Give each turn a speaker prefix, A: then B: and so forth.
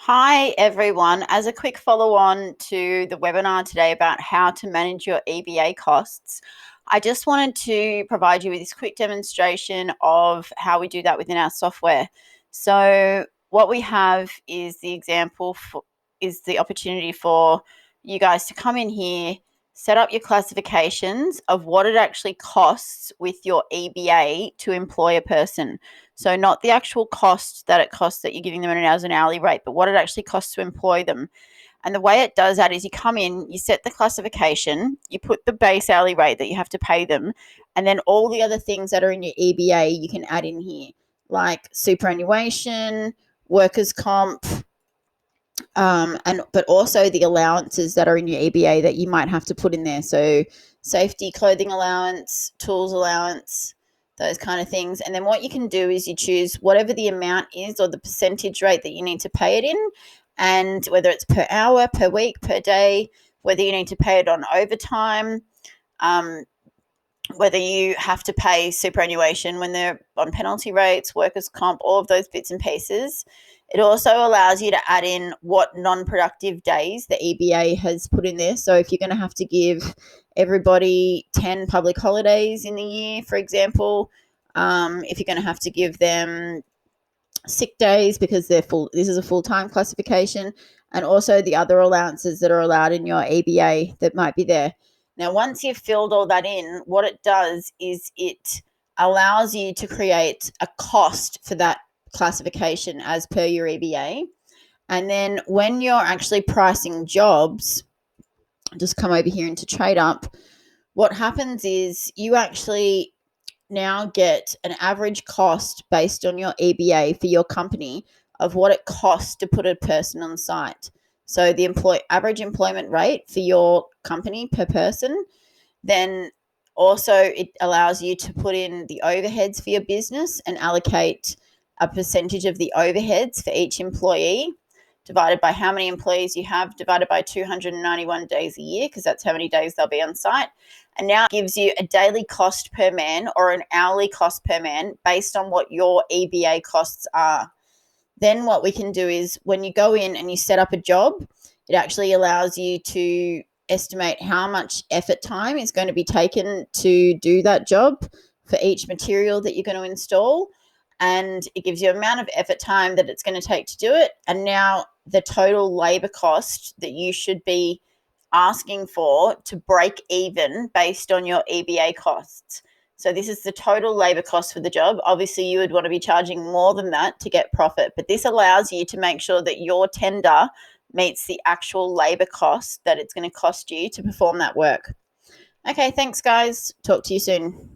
A: Hi, everyone. As a quick follow on to the webinar today about how to manage your EBA costs, I just wanted to provide you with this quick demonstration of how we do that within our software. So, what we have is the opportunity for you guys to come in here, set up your classifications of what it actually costs with your EBA to employ a person. So not the actual cost that it costs that you're giving them as an hourly rate, but what it actually costs to employ them. And the way it does that is you come in, you set the classification, you put the base hourly rate that you have to pay them, and then all the other things that are in your EBA you can add in here, like superannuation, workers' comp, but also the allowances that are in your EBA that you might have to put in there. So safety clothing allowance, tools allowance, those kind of things. And then what you can do is you choose whatever the amount is or the percentage rate that you need to pay it in, and whether it's per hour, per week, per day, whether you need to pay it on overtime, whether you have to pay superannuation when they're on penalty rates, workers' comp, all of those bits and pieces. It also allows you to add in what non-productive days the EBA has put in there. So if you're going to have to give everybody 10 public holidays in the year, for example, if you're going to have to give them sick days because they're full, this is a full-time classification, and also the other allowances that are allowed in your EBA that might be there. Now, once you've filled all that in, what it does is it allows you to create a cost for that classification as per your EBA. And then when you're actually pricing jobs, just come over here into TradeUp, what happens is you actually now get an average cost based on your EBA for your company of what it costs to put a person on site. So the average employment rate for your company per person. Then also it allows you to put in the overheads for your business and allocate a percentage of the overheads for each employee divided by how many employees you have, divided by 291 days a year, because that's how many days they'll be on site. And now it gives you a daily cost per man or an hourly cost per man based on what your EBA costs are. Then what we can do is when you go in and you set up a job, it actually allows you to estimate how much effort time is going to be taken to do that job for each material that you're going to install. And it gives you an amount of effort time that it's going to take to do it. And now the total labor cost that you should be asking for to break even based on your EBA costs. So this is the total labor cost for the job. Obviously, you would want to be charging more than that to get profit, but this allows you to make sure that your tender meets the actual labor cost that it's going to cost you to perform that work. Okay, thanks, guys. Talk to you soon.